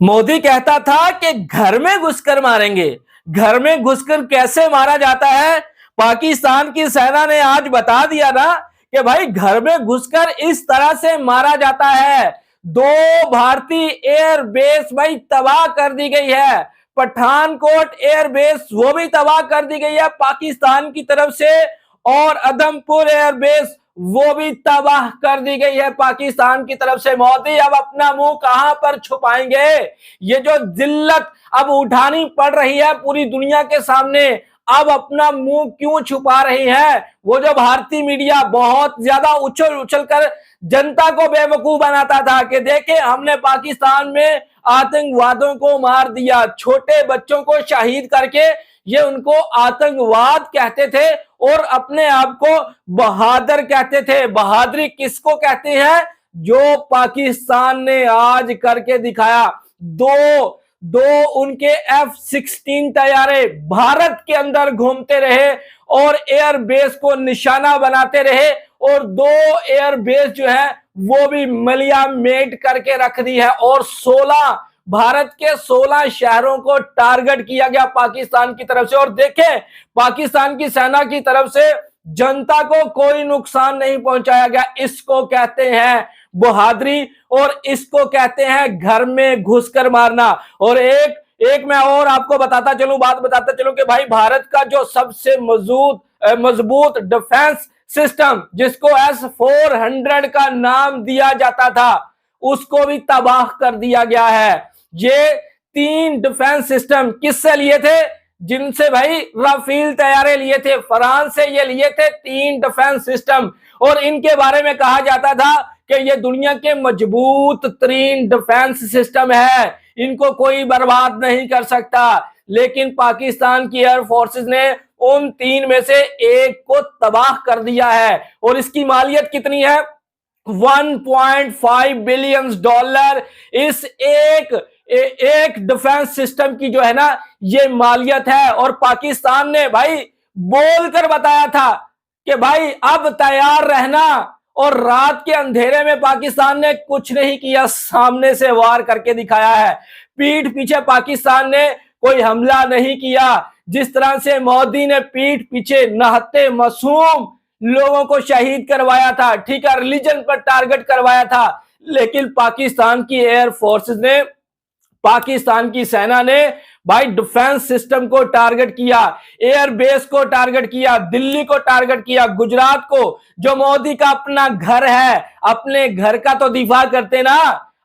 मोदी कहता था कि घर में घुसकर मारेंगे। घर में घुसकर कैसे मारा जाता है, पाकिस्तान की सेना ने आज बता दिया ना कि भाई घर में घुसकर इस तरह से मारा जाता है। दो भारतीय एयरबेस भाई तबाह कर दी गई है। पठानकोट एयरबेस वो भी तबाह कर दी गई है पाकिस्तान की तरफ से, और अदमपुर एयरबेस वो भी तबाह कर दी गई है पाकिस्तान की तरफ से। मोदी अब अपना मुंह कहां पर छुपाएंगे? ये जो जिल्लत अब उठानी पड़ रही है पूरी दुनिया के सामने, अब अपना मुंह क्यों छुपा रही है? वो जो भारतीय मीडिया बहुत ज्यादा उछल उछल कर जनता को बेवकूफ बनाता था कि देखे हमने पाकिस्तान में आतंकवादियों को मार दिया, छोटे बच्चों को शहीद करके ये उनको आतंकवाद कहते थे और अपने आप को बहादुर कहते थे। बहादुरी किसको कहते हैं? जो पाकिस्तान ने आज करके दिखाया। दो दो उनके F-16 तैयारे भारत के अंदर घूमते रहे और एयरबेस को निशाना बनाते रहे, और दो एयरबेस जो है वो भी मलिया मेट करके रख दी है, और 16 भारत के 16 शहरों को टारगेट किया गया पाकिस्तान की तरफ से। और देखें पाकिस्तान की सेना की तरफ से जनता को कोई नुकसान नहीं पहुंचाया गया। इसको कहते हैं बहादुरी और इसको कहते हैं घर में घुसकर मारना। और एक मैं और आपको बताता चलूं कि भाई भारत का जो सबसे मजबूत डिफेंस सिस्टम जिसको S-400 का नाम दिया जाता था, उसको भी तबाह कर दिया गया है। ये 3 डिफेंस सिस्टम किससे लिए थे? जिनसे भाई राफेल तैयारे लिए थे, फ्रांस से ये लिए थे 3 डिफेंस सिस्टम। और इनके बारे में कहा जाता था कि ये दुनिया के मजबूत 3 डिफेंस सिस्टम है, इनको कोई बर्बाद नहीं कर सकता। लेकिन पाकिस्तान की एयर फोर्सेस ने उन 3 में से एक को तबाह कर दिया है। और इसकी मालियत कितनी है? $1.5 बिलियन इस एक डिफेंस सिस्टम की जो है ना ये मालियत है। और पाकिस्तान ने भाई बोलकर बताया था कि भाई अब तैयार रहना, और रात के अंधेरे में पाकिस्तान ने कुछ नहीं किया, सामने से वार करके दिखाया है। पीठ पीछे पाकिस्तान ने कोई हमला नहीं किया। जिस तरह से मोदी ने पीठ पीछे नहाते मासूम लोगों को शहीद करवाया था, ठीक है, रिलीजन पर टारगेट करवाया था, लेकिन पाकिस्तान की एयर फोर्सेस ने, पाकिस्तान की सेना ने भाई डिफेंस सिस्टम को टारगेट किया, एयरबेस को टारगेट किया, दिल्ली को टारगेट किया, गुजरात को, जो मोदी का अपना घर है। अपने घर का तो दिफा करते ना,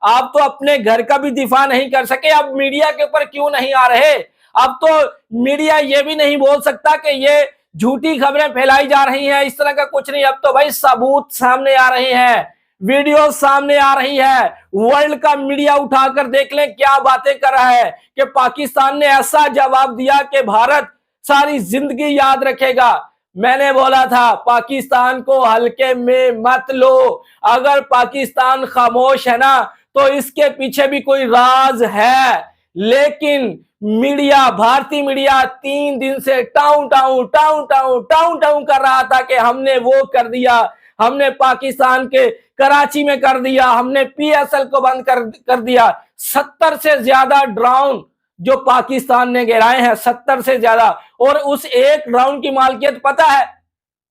आप तो अपने घर का भी दिफा नहीं कर सके। अब मीडिया के ऊपर क्यों नहीं आ रहे? अब तो मीडिया ये भी नहीं बोल सकता कि ये झूठी खबरें फैलाई जा रही हैं, इस तरह का कुछ नहीं। अब तो भाई सबूत सामने आ रहे हैं, वीडियो सामने आ रही है। वर्ल्ड का मीडिया उठाकर देख लें क्या बातें कर रहा है कि पाकिस्तान ने ऐसा जवाब दिया कि भारत सारी जिंदगी याद रखेगा। मैंने बोला था पाकिस्तान को हल्के में मत लो। अगर पाकिस्तान खामोश है ना तो इसके पीछे भी कोई राज है। लेकिन मीडिया, भारतीय मीडिया 3 दिन से टाउन टाउन कर रहा था कि हमने वो कर दिया, हमने पाकिस्तान के कराची में कर दिया, हमने PSL को बंद कर दिया। 70 से ज्यादा ड्रोन जो पाकिस्तान ने गिराए हैं, 70 से ज्यादा। और उस एक ड्रोन की मालिकियत पता है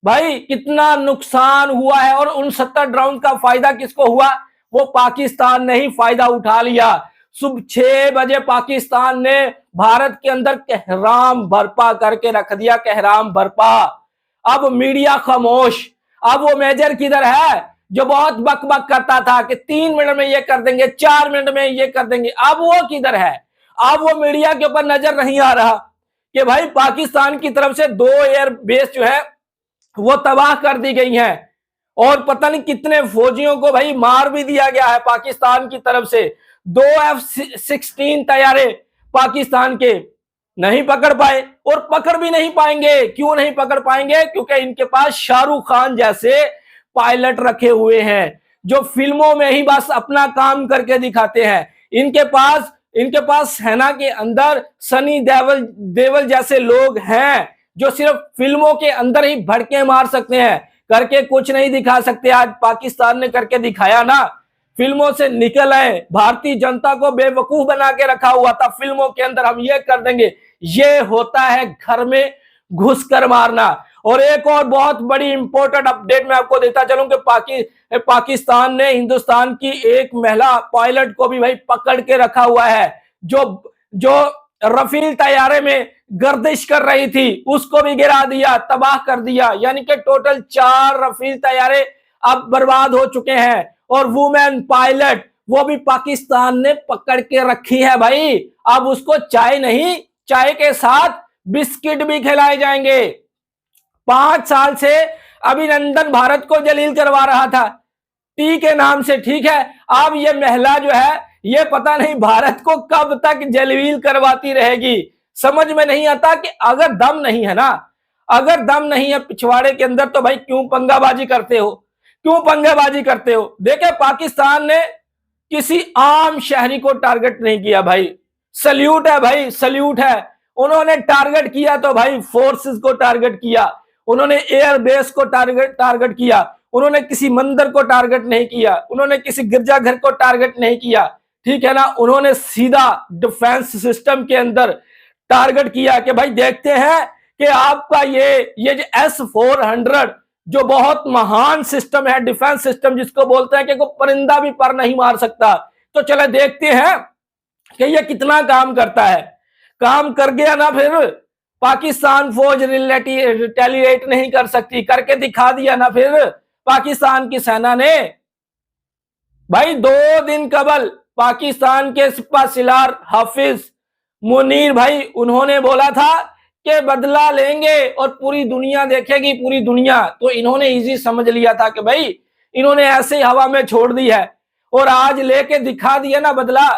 भाई कितना नुकसान हुआ है? और उन 70 ड्रोन का फायदा किसको हुआ? वो पाकिस्तान ने ही फायदा उठा लिया। सुबह 6 बजे पाकिस्तान ने भारत के अंदर कहराम बर्पा करके रख दिया, कहराम बर्पा। अब मीडिया खामोश। अब वो मेजर किधर है जो बहुत बक बक करता था कि 3 मिनट में ये कर देंगे, 4 मिनट में ये कर देंगे? अब वो किधर है? अब वो मीडिया के ऊपर नजर नहीं आ रहा कि भाई पाकिस्तान की तरफ से 2 एयर बेस जो है वो तबाह कर दी गई हैं, और पता नहीं कितने फौजियों को भाई मार भी दिया गया है पाकिस्तान की तरफ से। 2 F-16 तैयारे पाकिस्तान के नहीं पकड़ पाए, और पकड़ भी नहीं पाएंगे। क्यों नहीं पकड़ पाएंगे? क्योंकि इनके पास शाहरुख खान जैसे पायलट रखे हुए हैं जो फिल्मों में ही बस अपना काम करके दिखाते हैं। इनके पास सेना के अंदर सनी देवल जैसे लोग हैं जो सिर्फ फिल्मों के अंदर ही भड़के मार सकते हैं, करके कुछ नहीं दिखा सकते। आज पाकिस्तान ने करके दिखाया ना, फिल्मों से निकल आए, भारतीय जनता को बेवकूफ बना के रखा हुआ था फिल्मों के अंदर, हम ये कर देंगे। ये होता है घर में घुसकर मारना। और एक और बहुत बड़ी इंपॉर्टेंट अपडेट मैं आपको देता चलूं कि पाकिस्तान ने हिंदुस्तान की एक महिला पायलट को भी भाई पकड़ के रखा हुआ है, जो रफील तैयारे में गर्दिश कर रही थी, उसको भी गिरा दिया, तबाह कर दिया। यानी कि टोटल 4 रफील तैयारे अब बर्बाद हो चुके हैं। और वुमेन पायलट वो भी पाकिस्तान ने पकड़ के रखी है भाई। अब उसको चाय नहीं, चाय के साथ बिस्किट भी खिलाए जाएंगे। 5 साल से अभिनंदन भारत को जलील करवा रहा था टी के नाम से, ठीक है। अब ये महिला जो है ये पता नहीं भारत को कब तक जलील करवाती रहेगी। समझ में नहीं आता कि अगर दम नहीं है ना, अगर दम नहीं है पिछवाड़े के अंदर, तो भाई क्यों पंगाबाजी करते हो, क्यों पंगाबाजी करते हो। देखे पाकिस्तान ने किसी आम शहरी को टारगेट नहीं किया भाई, सल्यूट है भाई, सल्यूट है। उन्होंने टारगेट किया तो भाई फोर्सेस को टारगेट किया, उन्होंने एयरबेस को टारगेट किया, उन्होंने किसी मंदिर को टारगेट नहीं किया, उन्होंने किसी गिरजाघर को टारगेट नहीं किया, ठीक है ना। उन्होंने सीधा डिफेंस सिस्टम के अंदर टारगेट किया कि भाई देखते हैं कि आपका ये जो S-400 जो बहुत महान सिस्टम है, डिफेंस सिस्टम जिसको बोलते हैं कि कोई परिंदा भी पर नहीं मार सकता, तो चले देखते हैं कि ये कितना काम करता है। काम कर गया ना, फिर पाकिस्तान फौज रिटेलिएट नहीं कर सकती, करके दिखा दिया ना फिर पाकिस्तान की सेना ने। भाई 2 दिन कबल पाकिस्तान के सिपा सलार हाफिज मुनीर भाई, उन्होंने बोला था कि बदला लेंगे और पूरी दुनिया देखेगी, पूरी दुनिया। तो इन्होंने इजी समझ लिया था कि भाई इन्होंने ऐसे हवा में छोड़ दी है, और आज लेके दिखा दिया ना बदला।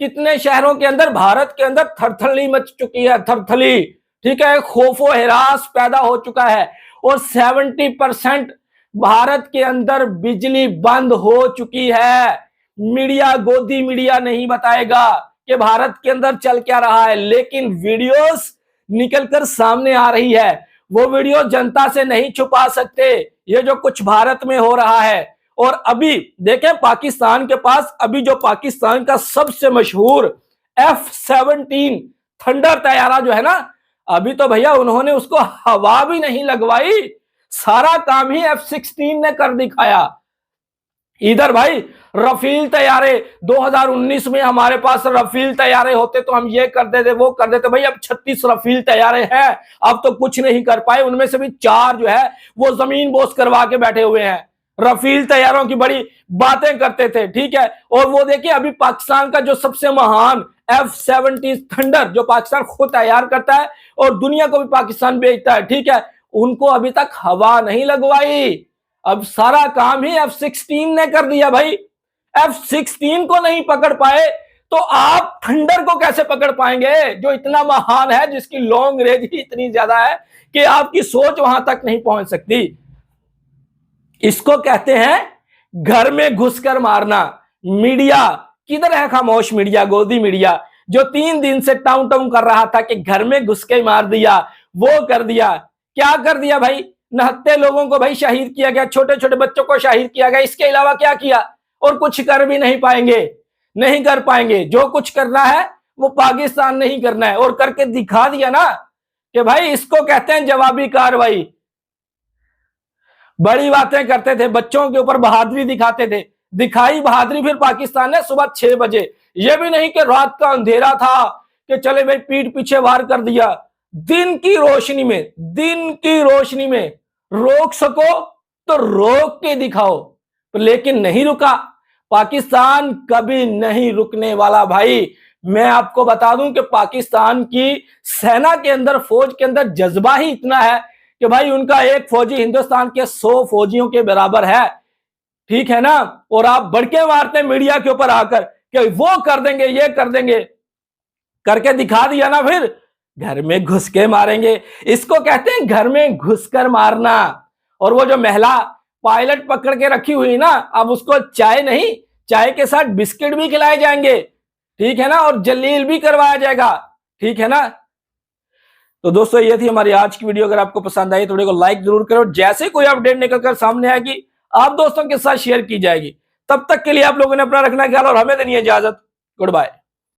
कितने शहरों के अंदर भारत के अंदर थरथली मच चुकी है, थरथली, ठीक है, खौफो हिरास पैदा हो चुका है। और 70% भारत के अंदर बिजली बंद हो चुकी है। मीडिया, गोदी मीडिया नहीं बताएगा कि भारत के अंदर चल क्या रहा है, लेकिन वीडियोस निकलकर सामने आ रही है। वो वीडियो जनता से नहीं छुपा सकते ये जो कुछ भारत में हो रहा है। और अभी देखें पाकिस्तान के पास, अभी जो पाकिस्तान का सबसे मशहूर F-17 थंडर तैयारा जो है ना, अभी तो भैया उन्होंने उसको हवा भी नहीं लगवाई, सारा काम ही F-16 ने कर दिखाया। इधर भाई रफील तैयारे, 2019 में हमारे पास रफील तैयारे होते तो हम ये कर देते, वो कर देते। भाई अब 36 रफील तैयारे हैं, अब तो कुछ नहीं कर पाए। उनमें से भी 4 जो है वो जमीन बोस करवा के बैठे हुए हैं। रफील तैयारों की बड़ी बातें करते थे, ठीक है। और वो देखिए अभी पाकिस्तान का जो सबसे महान F-17 थंडर जो पाकिस्तान खुद तैयार करता है और दुनिया को भी पाकिस्तान बेचता है, ठीक है, उनको अभी तक हवा नहीं लगवाई। अब सारा काम ही F-16 ने कर दिया भाई। F-16 को नहीं पकड़ पाए तो आप थंडर को कैसे पकड़ पाएंगे, जो इतना महान है, जिसकी लॉन्ग रेंज ही इतनी ज्यादा है कि आपकी सोच वहां तक नहीं पहुंच सकती। इसको कहते हैं घर में घुसकर मारना। मीडिया किधर है खामोश मीडिया, गोदी मीडिया, जो 3 दिन से टाउन टाउन कर रहा था कि घर में घुस के मार दिया, वो कर दिया। क्या कर दिया भाई, नहत्ते लोगों को भाई शहीद किया गया, छोटे छोटे बच्चों को शहीद किया गया, इसके अलावा क्या किया। और कुछ कर भी नहीं पाएंगे, नहीं कर पाएंगे। जो कुछ करना है वो पाकिस्तान नहीं करना है, और करके दिखा दिया ना कि भाई इसको कहते हैं जवाबी कार्रवाई। बड़ी बातें करते थे, बच्चों के ऊपर बहादुरी दिखाते थे, दिखाई बहादुरी फिर पाकिस्तान ने सुबह 6 बजे। ये भी नहीं कि रात का अंधेरा था कि चले भाई पीठ पीछे वार कर दिया। दिन की रोशनी में, दिन की रोशनी में रोक सको तो रोक के दिखाओ, लेकिन नहीं रुका। पाकिस्तान कभी नहीं रुकने वाला भाई। मैं आपको बता दूं कि पाकिस्तान की सेना के अंदर, फौज के अंदर जज्बा ही इतना है कि भाई उनका एक फौजी हिंदुस्तान के 100 फौजियों के बराबर है, ठीक है ना। और आप भड़के मारते मीडिया के ऊपर आकर कि वो कर देंगे, ये कर देंगे, करके दिखा दिया ना, फिर घर में घुस के मारेंगे। इसको कहते हैं घर में घुसकर मारना। और वो जो महिला पायलट पकड़ के रखी हुई ना, अब उसको चाय नहीं, चाय के साथ बिस्किट भी खिलाए जाएंगे, ठीक है ना, और जलील भी करवाया जाएगा, ठीक है ना। तो दोस्तों ये थी हमारी आज की वीडियो। अगर आपको पसंद आई तो वीडियो को लाइक जरूर करो। जैसे कोई अपडेट निकलकर सामने आएगी आप दोस्तों के साथ शेयर की जाएगी। तब तक के लिए आप लोगों ने अपना रखना ख्याल और हमें देनी है इजाजत। Good bye.